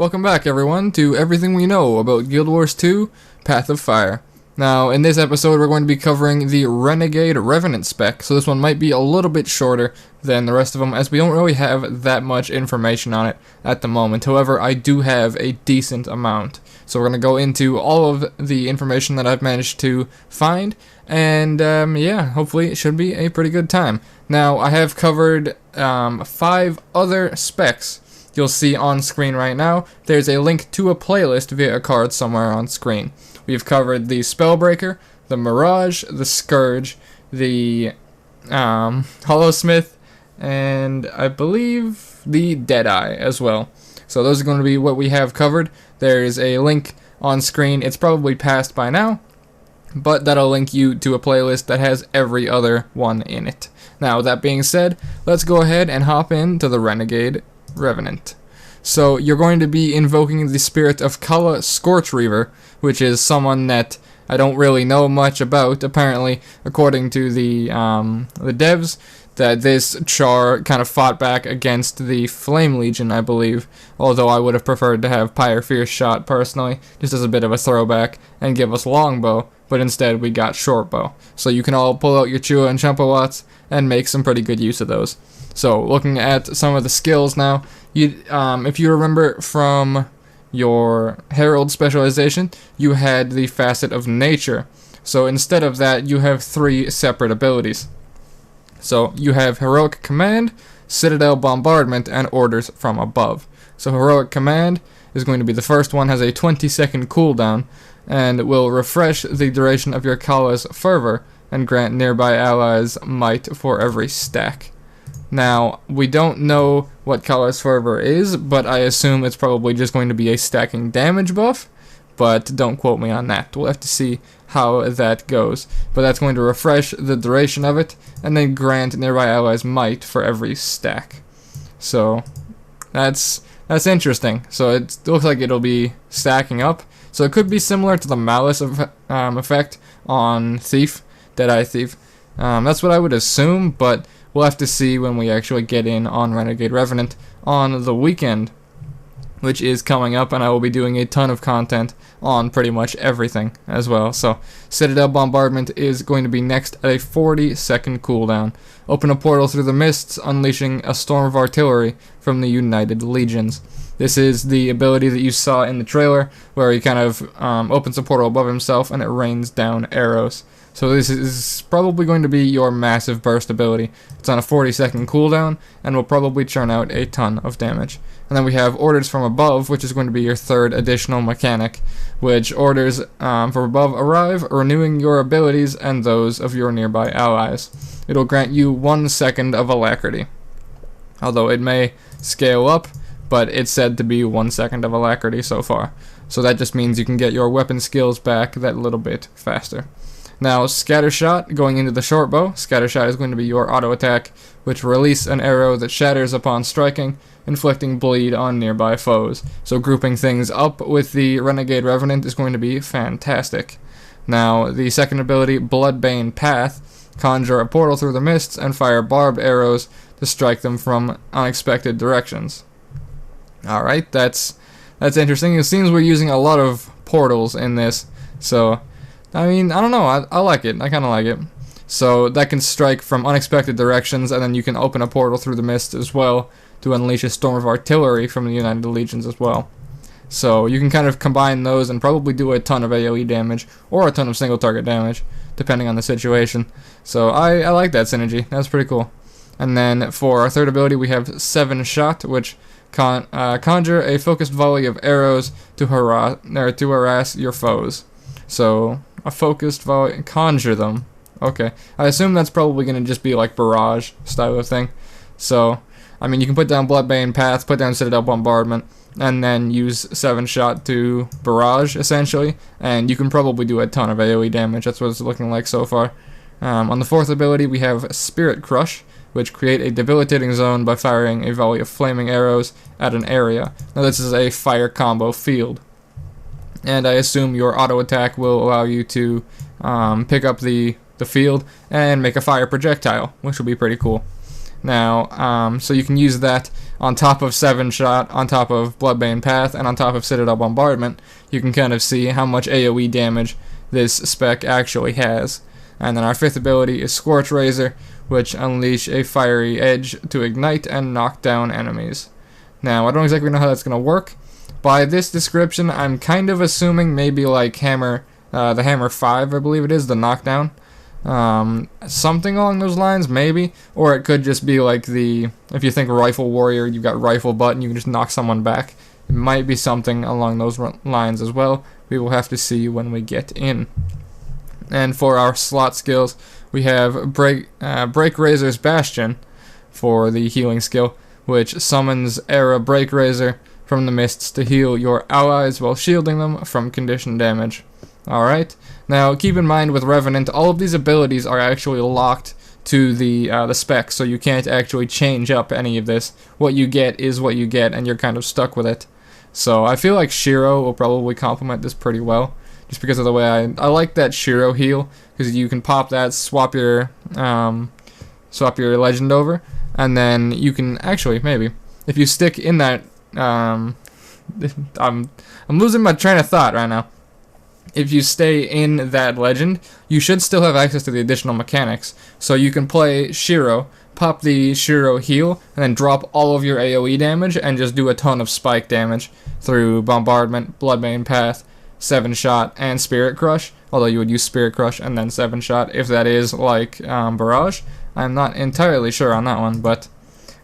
Welcome back, everyone, to everything we know about Guild Wars 2 Path of Fire. Now, in this episode, we're going to be covering the Renegade Revenant spec, so this one might be a little bit shorter than the rest of them, as we don't really have that much information on it at the moment. However, I do have a decent amount. So we're going to go into all of the information that I've managed to find, and yeah, hopefully it should be a pretty good time. Now, I have covered 5 other specs. You'll see on screen right now. There's a link to a playlist via a card somewhere on screen. We've covered the Spellbreaker, the Mirage, the Scourge, the Hollowsmith, and I believe the Deadeye as well. So those are going to be what we have covered. There's a link on screen. It's probably passed by now, but that'll link you to a playlist that has every other one in it. Now, that being said, let's go ahead and hop into the Renegade Revenant. So you're going to be invoking the spirit of Kala Scorchreaver, which is someone that I don't really know much about. Apparently, according to the devs, that this char kind of fought back against the Flame Legion, I believe. Although I would have preferred to have Pyre Fierce Shot personally, just as a bit of a throwback, and give us Longbow. But instead we got Shortbow. So you can all pull out your Chua and Chumpawats and make some pretty good use of those. So looking at some of the skills now, if you remember from your Herald specialization, you had the facet of Nature. So instead of that, you have 3 separate abilities. So you have Heroic Command, Citadel Bombardment, and Orders from Above. So Heroic Command is going to be the first one, has a 20-second cooldown, and will refresh the duration of your Kala's Fervor, and grant nearby allies might for every stack. Now, we don't know what Kala's Fervor is, but I assume it's probably just going to be a stacking damage buff, but don't quote me on that. We'll have to see how that goes. But that's going to refresh the duration of it, and then grant nearby allies might for every stack. So, that's interesting. So it looks like it'll be stacking up. So it could be similar to the Malice effect on Thief, Deadeye Thief. That's what I would assume, but we'll have to see when we actually get in on Renegade Revenant on the weekend, which is coming up, and I will be doing a ton of content on pretty much everything as well. So Citadel Bombardment is going to be next at a 40-second cooldown. Open a portal through the mists, unleashing a storm of artillery from the United Legions. This is the ability that you saw in the trailer, where he kind of opens a portal above himself and it rains down arrows. So this is probably going to be your massive burst ability. It's on a 40-second cooldown, and will probably churn out a ton of damage. And then we have Orders from Above, which is going to be your 3rd additional mechanic, which orders from above arrive, renewing your abilities and those of your nearby allies. It'll grant you 1 second of alacrity. Although it may scale up, but it's said to be 1 second of alacrity so far. So that just means you can get your weapon skills back that little bit faster. Now, Scattershot, going into the Shortbow. Scattershot is going to be your auto attack, which release an arrow that shatters upon striking, inflicting bleed on nearby foes. So grouping things up with the Renegade Revenant is going to be fantastic. Now, the second ability, Bloodbane Path, conjure a portal through the mists and fire barbed arrows to strike them from unexpected directions. Alright, that's interesting. It seems we're using a lot of portals in this, so I mean, I don't know, I like it, I kind of like it. So that can strike from unexpected directions, and then you can open a portal through the mist as well to unleash a storm of artillery from the United Legions as well. So you can kind of combine those and probably do a ton of AoE damage, or a ton of single target damage, depending on the situation. So I like that synergy, that's pretty cool. And then for our 3rd ability we have 7 Shot, which conjure a focused volley of arrows to harass your foes. So a focused volley, conjure them. Okay, I assume that's probably going to just be like barrage style of thing. So, I mean, you can put down Bloodbane Path, put down Citadel Bombardment, and then use 7 Shot to barrage, essentially, and you can probably do a ton of AoE damage. That's what it's looking like so far. On the 4th ability, we have Spirit Crush, which create a debilitating zone by firing a volley of flaming arrows at an area. Now, this is a fire combo field, and I assume your auto attack will allow you to pick up the field and make a fire projectile, which will be pretty cool. Now, so you can use that on top of 7-shot, on top of Bloodbane Path, and on top of Citadel Bombardment. You can kind of see how much AoE damage this spec actually has. And then our 5th ability is Scorchreaver, which unleash a fiery edge to ignite and knock down enemies. Now, I don't exactly know how that's going to work. By this description, I'm kind of assuming maybe like the Hammer 5, I believe it is, the knockdown. Something along those lines, maybe. Or it could just be like if you think Rifle Warrior, you've got Rifle Butt and you can just knock someone back. It might be something along those lines as well. We will have to see when we get in. And for our slot skills, we have Break Razor's Bastion for the healing skill, which summons Era Break Razor from the mists to heal your allies while shielding them from condition damage. Alright, now keep in mind with Revenant, all of these abilities are actually locked to the spec, so you can't actually change up any of this. What you get is what you get, and you're kind of stuck with it. So I feel like Shiro will probably complement this pretty well, just because of the way I like that Shiro heal, because you can pop that, swap your legend over, and then you can actually, maybe, if you stick in that, I'm losing my train of thought right now. If you stay in that legend, you should still have access to the additional mechanics. So you can play Shiro, pop the Shiro heal, and then drop all of your AoE damage, and just do a ton of spike damage through Bombardment, Bloodbane Path, 7-shot, and Spirit Crush. Although you would use Spirit Crush and then 7-shot if that is like Barrage. I'm not entirely sure on that one, but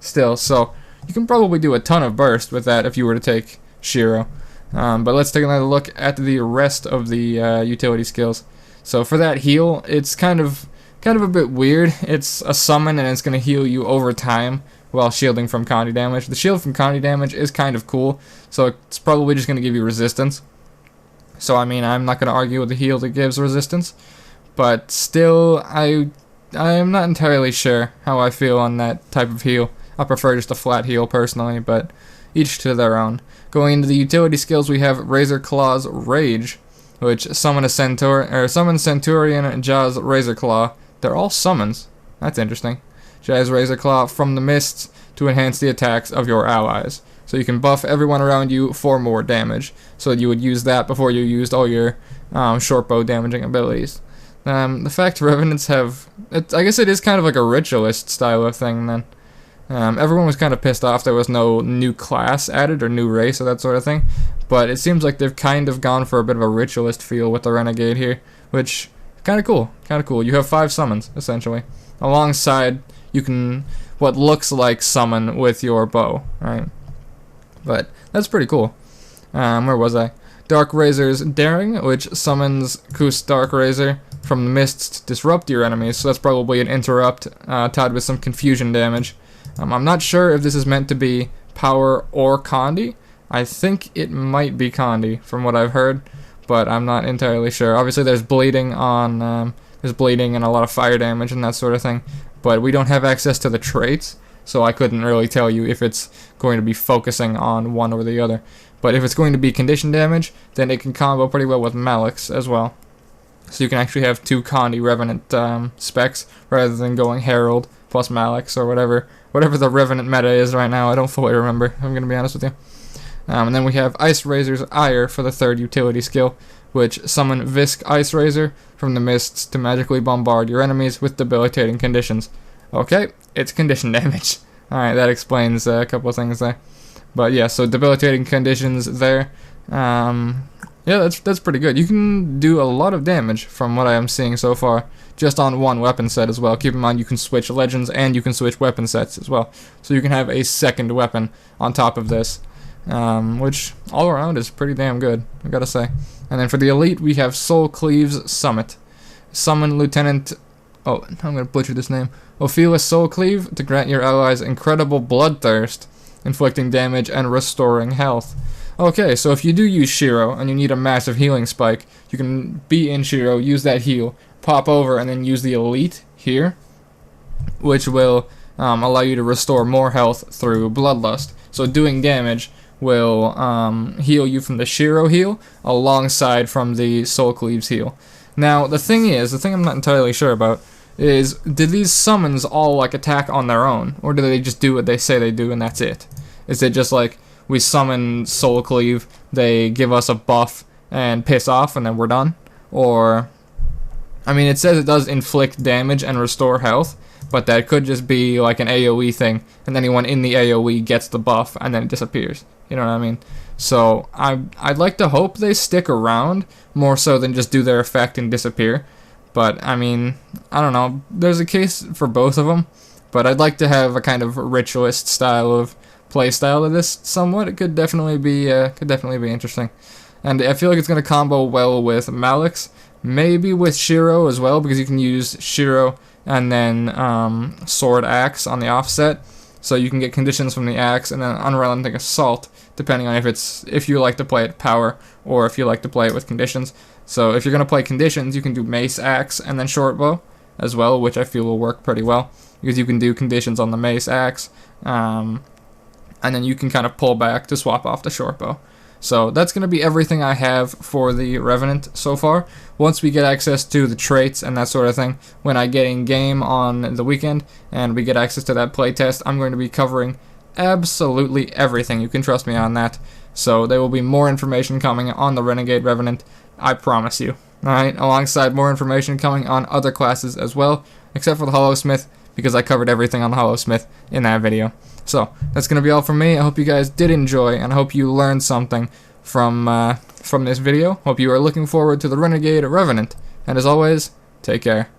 still. So you can probably do a ton of burst with that if you were to take Shiro. But let's take another look at the rest of the utility skills. So for that heal, it's kind of a bit weird. It's a summon and it's going to heal you over time while shielding from Condi damage. The shield from Condi damage is kind of cool, so it's probably just going to give you resistance. So I mean, I'm not going to argue with the heal that gives resistance, but still, I am not entirely sure how I feel on that type of heal. I prefer just a flat heal personally, but each to their own. Going into the utility skills, we have Razor Claw's Rage, which summons Centurion, Jazz Razor Claw. They're all summons. That's interesting. Jazz Razor Claw from the mists to enhance the attacks of your allies. So you can buff everyone around you for more damage. So you would use that before you used all your short bow damaging abilities. The fact Revenants have... I guess it is kind of like a Ritualist style of thing then. Everyone was kind of pissed off there was no new class added or new race or that sort of thing, but it seems like they've kind of gone for a bit of a Ritualist feel with the Renegade here, which is kind of cool. You have 5 summons, essentially. Alongside, you can, what looks like summon with your bow, right? But that's pretty cool. Where was I? Dark Razor's Daring, which summons Kus Dark Razor from the mists to disrupt your enemies, so that's probably an interrupt tied with some confusion damage. I'm not sure if this is meant to be power or Condi. I think it might be Condi from what I've heard, but I'm not entirely sure. Obviously there's bleeding and a lot of fire damage and that sort of thing, but we don't have access to the traits, so I couldn't really tell you if it's going to be focusing on one or the other. But if it's going to be condition damage, then it can combo pretty well with Malix as well. So you can actually have 2 Condi Revenant specs rather than going Herald plus Malix or whatever the Revenant meta is right now. I don't fully remember, I'm going to be honest with you. And then we have Ice Razor's Ire for the 3rd utility skill, which summon Visk Ice Razor from the mists to magically bombard your enemies with debilitating conditions. Okay, it's condition damage. Alright, that explains a couple of things there. But yeah, so debilitating conditions there. Yeah, that's pretty good. You can do a lot of damage from what I am seeing so far, just on one weapon set as well. Keep in mind you can switch legends and you can switch weapon sets as well. So you can have a second weapon on top of this, which all around is pretty damn good, I gotta say. And then for the elite, we have Soul Cleave's Summit. Summon Lieutenant... Oh, I'm gonna butcher this name. Ophelia Soul Cleave to grant your allies incredible bloodthirst, inflicting damage and restoring health. Okay, so if you do use Shiro and you need a massive healing spike, you can be in Shiro, use that heal, pop over, and then use the elite here, which will allow you to restore more health through Bloodlust. So doing damage will heal you from the Shiro heal alongside from the Soul Cleave's heal. Now, the thing I'm not entirely sure about is, did these summons all like attack on their own, or do they just do what they say they do and that's it? Is it just like we summon Soul Cleave, they give us a buff and piss off, and then we're done? Or, I mean, it says it does inflict damage and restore health, but that could just be like an AoE thing, and anyone in the AoE gets the buff and then it disappears. You know what I mean? So I'd like to hope they stick around more so than just do their effect and disappear. But I mean, I don't know. There's a case for both of them, but I'd like to have a kind of ritualist style of play style to this somewhat. It could definitely be interesting, and I feel like it's gonna combo well with Malix, maybe with Shiro as well, because you can use Shiro and then Sword Axe on the offset, so you can get conditions from the axe and then Unrelenting Assault, depending on if you like to play it power or if you like to play it with conditions. So if you're going to play conditions, you can do Mace Axe and then Short Bow as well, which I feel will work pretty well, because you can do conditions on the Mace Axe, and then you can kind of pull back to swap off the Short Bow. So that's going to be everything I have for the Revenant so far. Once we get access to the traits and that sort of thing, when I get in game on the weekend and we get access to that playtest, I'm going to be covering absolutely everything. You can trust me on that. So there will be more information coming on the Renegade Revenant, I promise you. Alright, alongside more information coming on other classes as well, except for the Hollowsmith, because I covered everything on the Hollowsmith in that video. So, that's going to be all from me. I hope you guys did enjoy, and I hope you learned something from this video. Hope you are looking forward to the Renegade Revenant. And as always, take care.